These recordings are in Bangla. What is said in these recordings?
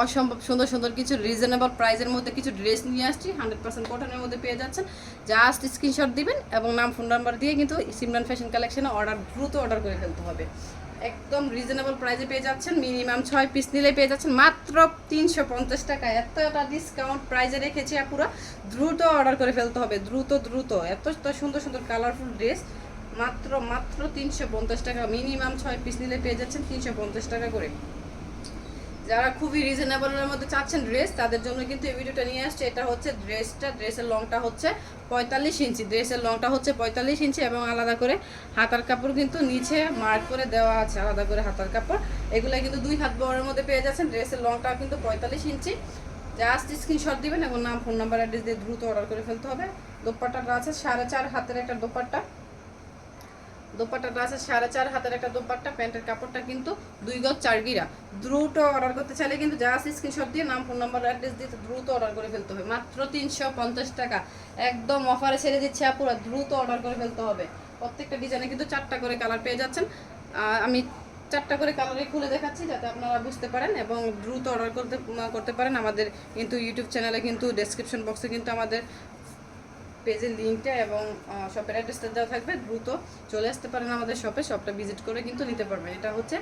অসম্ভব সুন্দর সুন্দর কিছু রিজনেবল প্রাইসের মধ্যে কিছু ড্রেস নিয়ে আসছি, 100% কটনের মধ্যে পেয়ে যাচ্ছেন। জাস্ট স্ক্রিনশট দিবেন এবং নাম ফোন নাম্বার দিয়ে কিন্তু সিমরান ফ্যাশন কালেকশনে দ্রুত অর্ডার করে ফেলতে হবে। একদম রিজনেবল প্রাইসে পেয়ে যাচ্ছেন, মিনিমাম 6 পিস নিলে পেয়ে যাচ্ছেন মাত্র 350 টাকায়। এতটা ডিসকাউন্ট প্রাইসে রেখেছি আপুরা, দ্রুত অর্ডার করে ফেলতে হবে, দ্রুত দ্রুত। এত সুন্দর সুন্দর কালারফুল ড্রেস মাত্র মাত্র 350 টাকা, মিনিমাম 6 পিস নিলে পেয়ে যাচ্ছেন 350 টাকা করে। যারা খুবই রিজনেবলের মধ্যে চাচ্ছেন ড্রেস, তাদের জন্য কিন্তু এই ভিডিওটা নিয়ে আসছে। এটা হচ্ছে ড্রেসের লংটা হচ্ছে 45 ইঞ্চি, ড্রেসের লংটা হচ্ছে 45 ইঞ্চি এবং আলাদা করে হাতার কাপড় কিন্তু নিচে মার্ক করে দেওয়া আছে, আলাদা করে হাতার কাপড়। এগুলো কিন্তু 2 হাত বহরের মধ্যে পেয়ে যাচ্ছেন। ড্রেসের লংটা কিন্তু 45 ইঞ্চি। জাস্ট স্ক্রিনশট দিবেন এবং নাম ফোন নাম্বার অ্যাড্রেস দিয়ে দ্রুত অর্ডার করে ফেলতে হবে। দোপাট্টাটা আছে 4.5 হাতের একটা দোপাট্টা, দোপাট্টাটা আছে 4.5 হাতের একটা দোপাট্টা। প্যান্টের কাপড়টা কিন্তু 2 গজ 4 গিরা। দ্রুত অর্ডার করতে চাইলে কিন্তু জাস্ট স্ক্রিনশট দিয়ে নাম ফোন নাম্বার অ্যাড্রেস দিয়ে দ্রুত অর্ডার করে ফেলতে হবে। মাত্র 350 টাকা, একদম অফারে ছেড়ে দিচ্ছে আপুরা, দ্রুত অর্ডার করে ফেলতে হবে। প্রত্যেকটা ডিজাইনে কিন্তু 4টা করে কালার পেয়ে যাচ্ছেন। আমি 4টা করে কালারে খুলে দেখাচ্ছি যাতে আপনারা বুঝতে পারেন এবং দ্রুত অর্ডার করতে পারেন। আমাদের কিন্তু ইউটিউব চ্যানেলে কিন্তু ডেসক্রিপশন বক্সে কিন্তু আমাদের পেজের লিঙ্কটা এবং শপের অ্যাড্রেসটা দেওয়া থাকবে। দ্রুত চলে আসতে পারেন আমাদের শপটা ভিজিট করে কিন্তু নিতে পারবেন। এটা হচ্ছে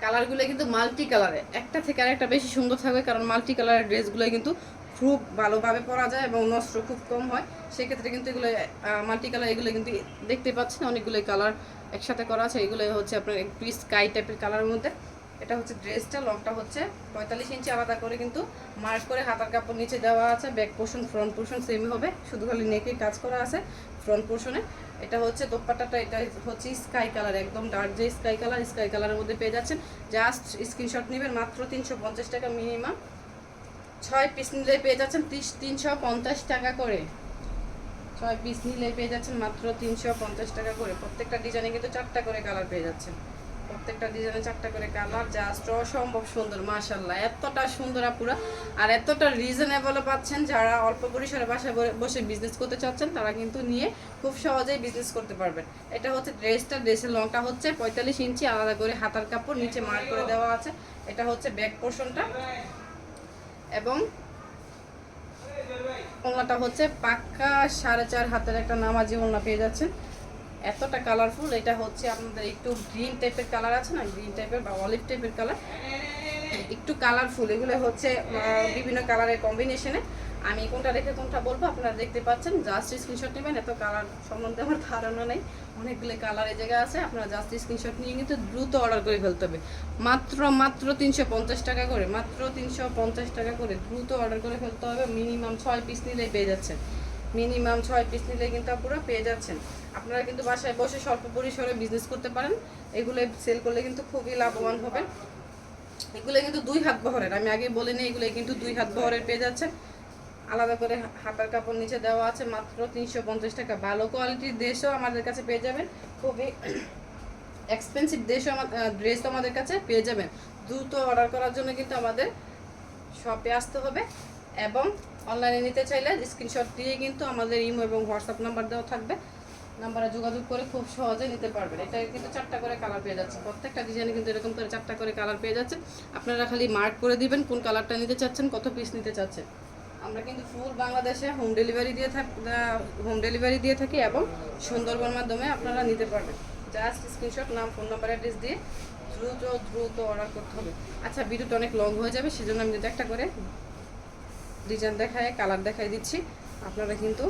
কালারগুলো কিন্তু মাল্টি কালারে, একটা থেকে আরেকটা বেশি সুন্দর থাকবে, কারণ মাল্টি কালারের ড্রেসগুলো কিন্তু খুব ভালোভাবে পরা যায় এবং নষ্ট খুব কম হয়। সেক্ষেত্রে কিন্তু এগুলো মাল্টি কালার, এগুলো কিন্তু দেখতে পাচ্ছেন অনেকগুলো কালার একসাথে করা আছে। এগুলো হচ্ছে আপনার একটু স্কাই টাইপের কালারের মধ্যে। এটা হচ্ছে ড্রেসটা, লংটা হচ্ছে 45 ইঞ্চি, আলাদা করে কিন্তু মার্ক করে হাতার কাপড় নিচে দেওয়া আছে। ব্যাক পোর্শন ফ্রন্ট পোর্শন সেমই হবে, শুধু খালি নেকে কাজ করা আছে ফ্রন্ট পোর্শনে। এটা হচ্ছে দোপাট্টাটা, এটা হচ্ছে স্কাই কালার, একদম ডার্ক যে স্কাই কালারের মধ্যে পেয়ে যাচ্ছেন। জাস্ট স্ক্রিনশট নেবেন, মাত্র 350 টাকা, মিনিমাম 6 পিস নিলে পেয়ে যাচ্ছেন 350 টাকা করে। 6 পিস নিলে পেয়ে যাচ্ছেন মাত্র 350 টাকা করে। প্রত্যেকটা ডিজাইনে কিন্তু 4টা করে কালার পেয়ে যাচ্ছেন, প্রত্যেকটা ডিজাইনে 4টা করে কালার। জাস্ট অসম্ভব সুন্দর, মাশাআল্লাহ, এতটা সুন্দর আপুরা আর এতটা রিজনেবল পাচ্ছেন। যারা অল্প পরিসরে বাসায় বসে বিজনেস করতে চাচ্ছেন তারা কিন্তু নিয়ে খুব সহজেই বিজনেস করতে পারবেন। এটা হচ্ছে ড্রেসের লংটা হচ্ছে 45 ইঞ্চি, আলাদা করে হাতার কাপড় নিচে মার্ক করে দেওয়া আছে। এটা হচ্ছে ব্যাক পোর্শনটা এবং ওড়নাটা হচ্ছে পাক্কা 4.5 হাতের একটা নামাজি ওড়না পেয়ে যাচ্ছেন। এতটা কালারফুল। এটা হচ্ছে আপনাদের একটু গ্রিন টাইপের কালার আছে না, গ্রিন টাইপের বা অলিভ টাইপের কালার, একটু কালারফুল। এগুলো হচ্ছে বিভিন্ন কালারের কম্বিনেশনে। আমি কোনটা রেখে কোনটা বলবো আপনারা দেখতে পাচ্ছেন। জাস্ট স্ক্রিনশট নেবেন, এত কালার সম্বন্ধে আমার ধারণা নেই, অনেকগুলো কালার এই জায়গায় আছে। আপনারা জাস্ট স্ক্রিনশট নিয়ে কিন্তু দ্রুত অর্ডার করে ফেলতে হবে। মাত্র 350 টাকা করে, মাত্র 350 টাকা করে দ্রুত অর্ডার করে ফেলতে হবে। মিনিমাম 6 পিস নিলেই পেয়ে যাচ্ছেন, মিনিমাম 6 পিস নিলে কিন্তু পুরো পেয়ে যাচ্ছেন। আপনারা কিন্তু বাসায় বসে স্বল্প পরিসরে বিজনেস করতে পারেন। এগুলো সেল করলে কিন্তু খুবই লাভবান হবেন। এগুলো কিন্তু 2 হাত বহরের, আমি আগে বলে নিই, এগুলো কিন্তু 2 হাত বহরের পেয়ে যাচ্ছেন। আলাদা করে হাতার কাপড় নিচে দেওয়া আছে, মাত্র 350 টাকা। ভালো কোয়ালিটির ড্রেসও আমাদের কাছে পেয়ে যাবেন, খুবই এক্সপেন্সিভ ড্রেসও আমাদের কাছে পেয়ে যাবেন। দ্রুত অর্ডার করার জন্য কিন্তু আমাদের শপে আসতে হবে এবং অনলাইনে নিতে চাইলে স্ক্রিনশট দিয়ে কিন্তু আমাদের ইমো এবং হোয়াটসঅ্যাপ নাম্বার দেওয়া থাকবে, নাম্বারে যোগাযোগ করে খুব সহজে নিতে পারবেন। এটা কিন্তু 4টা করে কালার পেয়ে যাচ্ছে, প্রত্যেকটা ডিজাইনে কিন্তু এরকম করে 4টা করে কালার পেয়ে যাচ্ছে। আপনারা খালি মার্ক করে দিবেন কোন কালারটা নিতে চাচ্ছেন, কত পিস নিতে চাচ্ছেন। আমরা কিন্তু ফুল বাংলাদেশে হোম ডেলিভারি দিয়ে থাকি এবং সুন্দরবন মাধ্যমে আপনারা নিতে পারবেন। জাস্ট স্ক্রিনশট, নাম ফোন নাম্বার অ্যাড্রেস দিয়ে দ্রুত অর্ডার করতে হবে। আচ্ছা, ভিডিওটা অনেক লং হয়ে যাবে, সেজন্য আমি একটা করে ডিজাইন দেখায় কালার দেখাই দিচ্ছি, আপনারা কিন্তু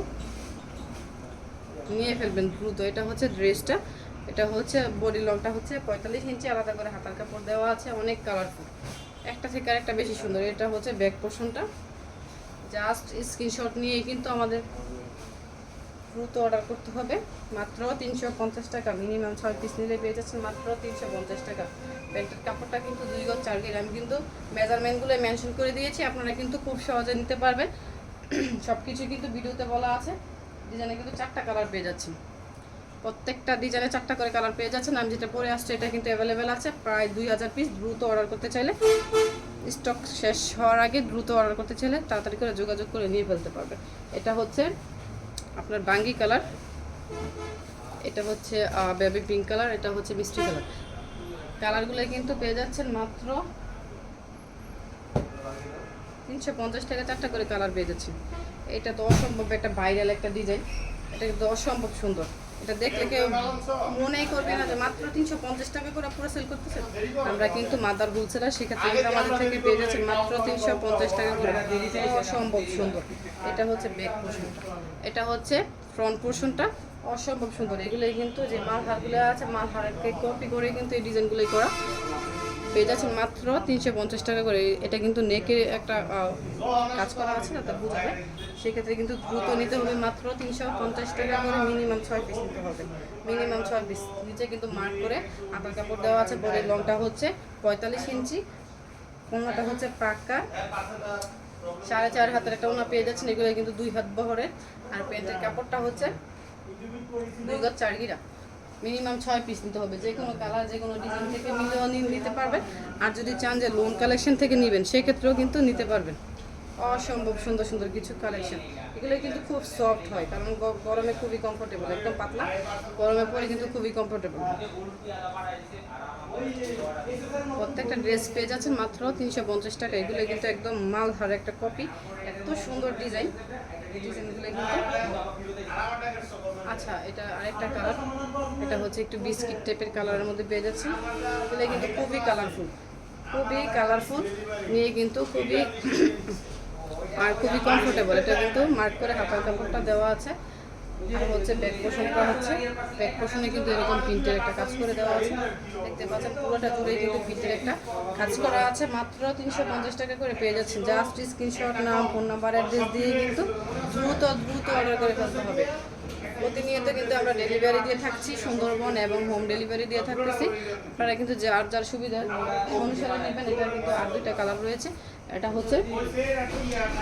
নিয়ে ফেলবেন দ্রুত। এটা হচ্ছে ড্রেসটা, এটা হচ্ছে বডি লংটা হচ্ছে 45 ইঞ্চি, আলাদা করে হাতার কাপড় দেওয়া আছে, অনেক কালারফুল, একটা থেকে আরেকটা বেশি সুন্দর। এটা হচ্ছে ব্যাক পোর্শনটা। জাস্ট স্ক্রিনশট নিয়ে কিন্তু আমাদের দ্রুত অর্ডার করতে হবে। মাত্র 350 টাকা, মিনিমাম 6 পিস নিলে পেয়ে যাচ্ছেন মাত্র 350 টাকা। প্যান্টের কাপড়টা কিন্তু 2 গজ 4 গিরা, আমি কিন্তু মেজারমেন্টগুলো মেনশন করে দিয়েছি, আপনারা কিন্তু খুব সহজে নিতে পারবেন। সব কিছু কিন্তু ভিডিওতে বলা আছে। ডিজাইনে কিন্তু 4টা কালার পেয়ে যাচ্ছেন, প্রত্যেকটা ডিজাইনে 4টা করে কালার পেয়ে যাচ্ছেন। আমি যেটা পরে আসছে এটা কিন্তু অ্যাভেলেবেল আছে প্রায় 2000 পিস। দ্রুত অর্ডার করতে চাইলে, স্টক শেষ হওয়ার আগে দ্রুত অর্ডার করতে চাইলে তাড়াতাড়ি করে যোগাযোগ করে নিয়ে ফেলতে পারবে। এটা হচ্ছে আপনার বাঙ্গি কালার, এটা হচ্ছে বেবি পিঙ্ক কালার, এটা হচ্ছে মিষ্টি কালার। কালারগুলো কিন্তু পেয়ে যাচ্ছেন মাত্র 350 টাকা 4টা করে কালার পেয়ে যাচ্ছি। এটা তো অসম্ভব একটা ভাইরাল একটা ডিজাইন, এটা কিন্তু অসম্ভব সুন্দর। এটা দেখলে কেউ মনেই করবে না যে মাত্র 350 টাকা করে পুরো সেল করতেছে। আমরা কিন্তু মাদার হোলসেলার, সেক্ষেত্রে কিন্তু আমাদের থেকে পেয়ে যাচ্ছেন মাত্র 350 টাকা করে। অসম্ভব সুন্দর। এটা হচ্ছে ব্যাক পোর্শনটা, এটা হচ্ছে ফ্রন্ট পোর্শনটা, অসম্ভব সুন্দর। এগুলোই কিন্তু যে মালহারগুলো আছে, মালহারকে কপি করে কিন্তু এই ডিজাইনগুলোই করা। পেয়ে যাচ্ছেন মাত্র 350 টাকা করে। এটা কিন্তু নেকে একটা কাজ করা আছে, যাতে বোঝা যায়। সেক্ষেত্রে কিন্তু দ্রুত নিতে হবে, মাত্র 350 টাকা করে। মিনিমাম 6 পিস নিতে হবে, মিনিমাম 6 পিস। নিচে কিন্তু মার্ক করে আঁতার কাপড় দেওয়া আছে। বডির লংটা হচ্ছে 45 ইঞ্চি, ওনাটা হচ্ছে পাক্কা 4.5 হাতের একটা ওনা পেয়ে যাচ্ছেন। এগুলো কিন্তু 2 হাত বহরের। আর প্যান্টের কাপড়টা হচ্ছে 2 গজ 4 গিরা। মিনিমাম 6 পিস নিতে হবে। যে কোনো কালার, যে কোনো ডিজাইন থেকে নিলেও নিতে পারবেন। আর যদি চান যে লোন কালেকশন থেকে নেবেন, সেক্ষেত্রেও কিন্তু নিতে পারবেন। অসম্ভব সুন্দর সুন্দর কিছু কালেকশন। এগুলো কিন্তু খুব সফট হয়, কারণ গরমে খুবই কমফোর্টেবল, একদম পাতলা, গরমে পরে কিন্তু খুবই কমফোর্টেবল। প্রত্যেকটা ড্রেস পেয়ে যাচ্ছেন মাত্র 350 টাকা। এগুলো কিন্তু একদম মালহার একটা কপি, এত সুন্দর ডিজাইন। এই ডিজাইনগুলো কিন্তু আচ্ছা, এটা আরেকটা কালার, এটা হচ্ছে একটু বিস্কিট টাইপের কালারের মধ্যে পেয়ে যাচ্ছে। এগুলো কিন্তু খুবই কালারফুল, খুবই কালারফুল, নিয়ে কিন্তু খুবই আর খুবই কমফোর্টেবল। এটা কিন্তু মার্ক করে হাতার কাপড়টা দেওয়া আছে। আর হচ্ছে ব্যাক পোর্শনটা হচ্ছে, ব্যাক পোর্শনে কিন্তু এরকম প্রিন্টের একটা কাজ করে দেওয়া আছে, দেখতে পাচ্ছেন। পুরোটা জুড়ে কিন্তু প্রিন্টের একটা কাজ করা আছে। মাত্র 350 টাকা করে পেয়ে যাচ্ছেন। জাস্ট স্ক্রিনশট, নাম, ফোন নাম্বার, অ্যাড্রেস দিয়ে কিন্তু দ্রুত অর্ডার করে ফেলতে হবে। প্রতিনিয়ত কিন্তু আমরা ডেলিভারি দিয়ে থাকছি, সুন্দরবন এবং হোম ডেলিভারি দিয়ে থাকতেছি। আপনারা কিন্তু যার যার সুবিধা অনুসারে নেবেন। এটা কিন্তু আর 2টা কালার রয়েছে। এটা হচ্ছে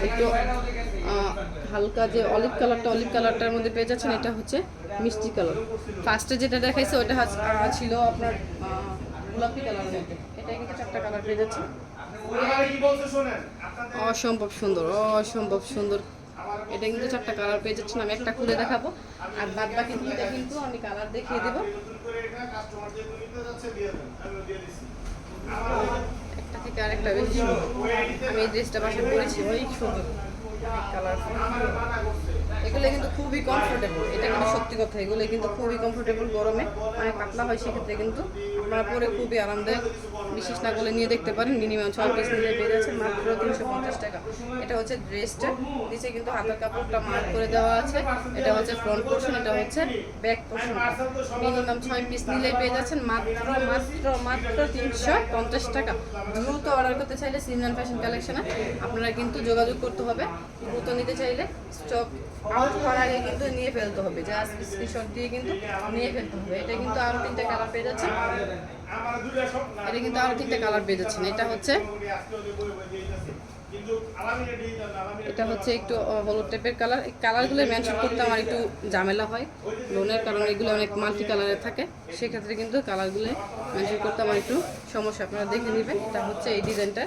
একটু হালকা যে অলিভ কালারটা, অলিভ কালারটার মধ্যে পেয়ে যাচ্ছেন। এটা হচ্ছে মিষ্টি কালার। ফার্স্টে যেটা দেখাইছে ওটা ছিল আপনার গোলাপি কালারের মধ্যে। এটা কিন্তু 4টা কালার পেয়ে যাচ্ছে। অসম্ভব সুন্দর, অসম্ভব সুন্দর। এটা কিন্তু 4টা কালার পেয়ে যাচ্ছেন। আমি একটা খুলে দেখাবো, আর বাদ বাকি 2টা কিন্তু আমি কালার দেখিয়ে দেবো। একটা থেকে আরেকটা বেশি সুন্দর। আমি এই ড্রেসটা বাসায় পরেছি, অনেক সুন্দর কালারফুল। এগুলো কিন্তু খুবই কমফোর্টেবল, এটা কিন্তু সত্যি কথা। এগুলো কিন্তু খুবই কমফোর্টেবল, গরমে অনেক পাতলা হয়, সেক্ষেত্রে কিন্তু আপনারা পরে খুবই আরামদায়ক। বিশেষ না করলে নিয়ে দেখতে পারেন। মিনিমাম 6 পিস নিলে পেয়ে যাচ্ছে মাত্র 350 টাকা। এটা হচ্ছে ড্রেসটা, নিচে কিন্তু হাতের কাপড়টা মার্ক করে দেওয়া আছে। এটা হচ্ছে ফ্রন্ট পোর্শন, এটা হচ্ছে ব্যাক পোর্শন। মিনিমাম 6 পিস নিলে পেয়ে যাচ্ছেন মাত্র মাত্র মাত্র 350 টাকা। দ্রুত অর্ডার করতে চাইলে সিমরান ফ্যাশন কালেকশনে আপনারা কিন্তু যোগাযোগ করতে হবে। দ্রুত নিতে চাইলে স্টক আউট হওয়ার আগে কিন্তু নিয়ে ফেলতে হবে, জাস্ট স্ক্রিনশট দিয়ে কিন্তু নিয়ে ফেলতে হবে। এটা কিন্তু আরও 3টা কালার পেয়ে যাচ্ছেন। এটা কিন্তু আরও 3টা কালার পেয়ে যাচ্ছেন। এটা হচ্ছে একটু হলুদ টাইপের কালার। এই কালারগুলো মেনশন করতে আমার একটু ঝামেলা হয় লোনের, কারণ এগুলো অনেক মাল্টি কালারের থাকে। সেক্ষেত্রে কিন্তু কালারগুলো মেনশন করতে আমার একটু সমস্যা, আপনারা দেখে নেবেন। এটা হচ্ছে এই ডিজাইনটা।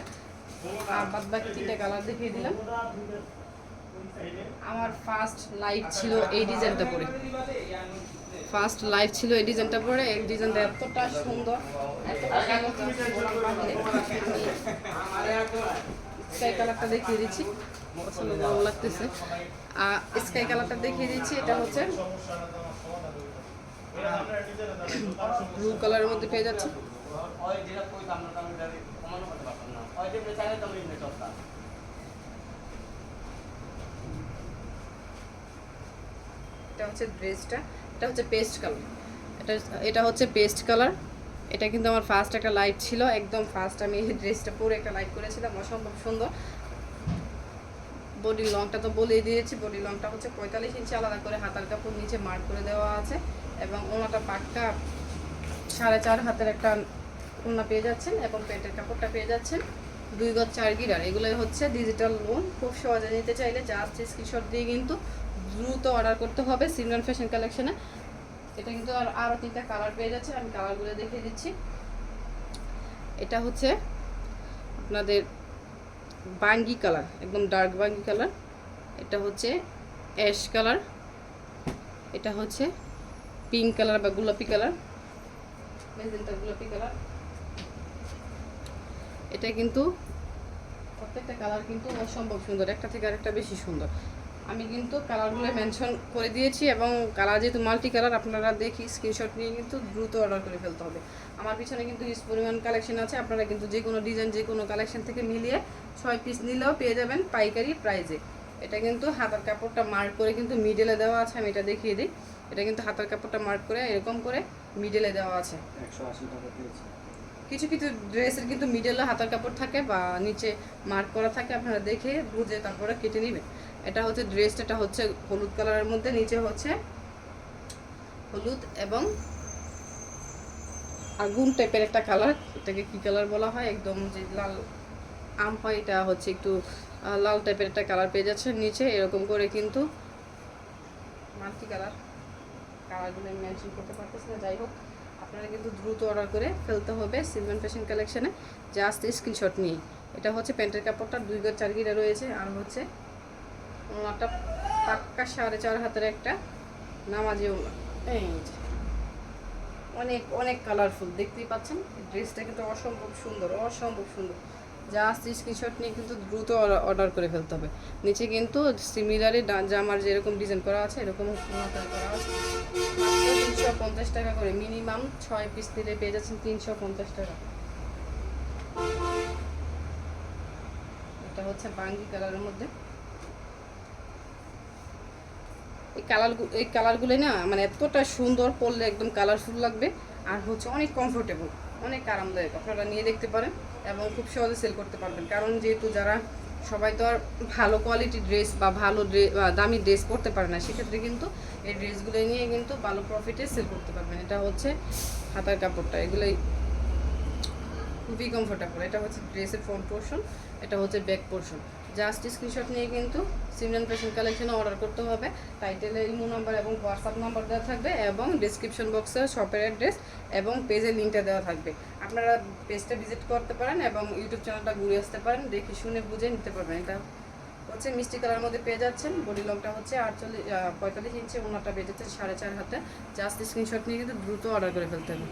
আর বাদ বাকি 3টা কালার দেখিয়ে দিলাম। আমার ফার্স্ট লাইভ ছিল এই ডিজাইনটা পরে, ফার্স্ট লাইভ ছিল এই ডিজাইনটা পরে। এই ডিজাইনটা এতটা সুন্দর, এতটা স্কাই কালারটা দেখিয়ে দিচ্ছি, পছন্দ ভালো লাগতেছে। আর স্কাই কালারটা দেখিয়ে দিচ্ছি। এটা হচ্ছে ব্লু কালারের মধ্যে পেয়ে যাচ্ছে। এটা হচ্ছে ড্রেসটা, এটা হচ্ছে পেস্ট কালার। এটা হচ্ছে পেস্ট কালার। এটা কিন্তু আমার ফার্স্ট একটা লাইভ ছিল, একদম ফার্স্ট আমি এই ড্রেসটা পরে একটা লাইভ করেছিলাম। অসম্ভব সুন্দর। বডি লংটা তো বলেই দিয়েছি। বডি লংটা হচ্ছে 45 ইঞ্চি। আলাদা করে হাতার কাপড় নিচে মার্ক করে দেওয়া আছে, এবং ওনাটা পাক্কা 4.5 হাতের একটা ওনা পেয়ে যাচ্ছেন, এবং প্যান্টের কাপড়টা পেয়ে যাচ্ছেন 2 গজ 4 গিরার। এগুলোই হচ্ছে ডিজিটাল লোন। খুব সহজে নিতে চাইলে জাস্ট স্ক্রিনশট দিয়ে কিন্তু দ্রুত অর্ডার করতে হবে সিমরান ফ্যাশন কালেকশনে। এটা কিন্তু আরও 3টা কালার পেয়ে যাচ্ছে, আমি কালারগুলো দেখিয়ে দিচ্ছি। এটা হচ্ছে আপনাদের বাঙ্গি কালার, একদম ডার্ক বাঙ্গি কালার। এটা হচ্ছে অ্যাশ কালার। এটা হচ্ছে পিঙ্ক কালার বা গোলাপি কালার, মেজেন্টা গোলাপি কালার। এটা কিন্তু প্রত্যেকটা কালার কিন্তু অসম্ভব সুন্দর, একটা থেকে আরেকটা বেশি সুন্দর। আমি কিন্তু কালারগুলো মেনশন করে দিয়েছি এবং কালার যেহেতু মাল্টি কালার আপনারা দেখি স্ক্রিনশট নিয়ে কিন্তু দ্রুত অর্ডার করে ফেলতে হবে। আমার পিছনে কিন্তু হিউজ পরিমাণ কালেকশন আছে, আপনারা কিন্তু যে কোনো ডিজাইন যে কোনো কালেকশন থেকে মিলিয়ে 6 পিস নিলেও পেয়ে যাবেন পাইকারি প্রাইজে। এটা কিন্তু হাতার কাপড়টা মার্ক করে কিন্তু মিডলে দেওয়া আছে, আমি এটা দেখিয়ে দিই। এটা কিন্তু হাতার কাপড়টা মার্ক করে এরকম করে মিডলে দেওয়া আছে। 180 টাকা পেয়েছি। কিছু কিছু ড্রেসের কিন্তু মিডলে হাতার কাপড় থাকে বা নিচে মার্ক করা থাকে, আপনারা দেখে বুঝে তারপরে কেটে নেবেন। এটা হচ্ছে ড্রেসটা, এটা হচ্ছে হলুদ কালারের মধ্যে, নিচে হচ্ছে হলুদ এবং আগুন টাইপের একটা কালার। এটাকে কি কালার বলা হয়, একদম যে লাল আম হয়, এটা হচ্ছে একটু লাল টাইপের একটা কালার পেয়ে যাচ্ছে। নিচে এরকম করে কিন্তু মাল্টি কালার, কালারগুলো আমি মেনশন করতে পারতেছি না, যাই হোক আপনারা কিন্তু দ্রুত অর্ডার করে ফেলতে হবে সিলভার ফ্যাশন কালেকশনে, জাস্ট স্ক্রিনশট নিয়ে। এটা হচ্ছে প্যান্টের কাপড়টা 2 গজ 4 গিরা রয়েছে, আর হচ্ছে ওনাটা পাক্কা 4.5 হাতের একটা নামাজি ওনা। এই যে অনেক অনেক কালারফুল দেখতেই পাচ্ছেন, ড্রেসটা কিন্তু অসম্ভব সুন্দর, অসম্ভব সুন্দর। জাস্ট স্ক্রিনশট নিয়ে কিন্তু দ্রুত অর্ডার করে ফেলতে হবে। নিচে কিন্তু সিমিলারই জামার যেরকম ডিজাইন করা আছে এরকম করা আছে। 350 টাকা করে, মিনিমাম 6 পিস নিলে পেয়ে যাচ্ছেন 350 টাকা। এটা হচ্ছে বাঙ্গি কালারের মধ্যে। এই কালারগুলো না মানে এতটা সুন্দর, পরলে একদম কালারফুল লাগবে, আর হচ্ছে অনেক কমফোর্টেবল, অনেক আরামদায়ক। আপনারা নিয়ে দেখতে পারেন এবং খুব সহজে সেল করতে পারবেন, কারণ যেহেতু যারা সবাই তো আর ভালো কোয়ালিটির ড্রেস বা ভালো দামি ড্রেস পরতে পারে না, সেক্ষেত্রে কিন্তু এই ড্রেসগুলো নিয়ে কিন্তু ভালো প্রফিটে সেল করতে পারবেন। এটা হচ্ছে হাতার কাপড়টা, এগুলোই খুবই কমফোর্টেবল। এটা হচ্ছে ড্রেসের ফ্রন্ট পোর্শন, এটা হচ্ছে ব্যাক পোর্শন। জাস্ট স্ক্রিনশট নিয়ে কিন্তু সিমরান ফ্যাশন কালেকশনে অর্ডার করতে হবে। টাইটেলে ইমো নাম্বার এবং হোয়াটসঅ্যাপ নাম্বার দেওয়া থাকবে এবং ডিসক্রিপশন বক্সে শপের অ্যাড্রেস এবং পেজের লিঙ্কটা দেওয়া থাকবে। আপনারা পেজটা ভিজিট করতে পারেন এবং ইউটিউব চ্যানেলটা ঘুরে আসতে পারেন, দেখে শুনে বুঝে নিতে পারবেন। এটা হচ্ছে মিষ্টি কালার মধ্যে পেয়ে যাচ্ছেন। বডি লংটা হচ্ছে 45 ইঞ্চি, ওনাটা পেয়ে যাচ্ছে 4.5 হাতে। জাস্ট স্ক্রিনশট নিয়ে কিন্তু দ্রুত অর্ডার করে ফেলতে হবে।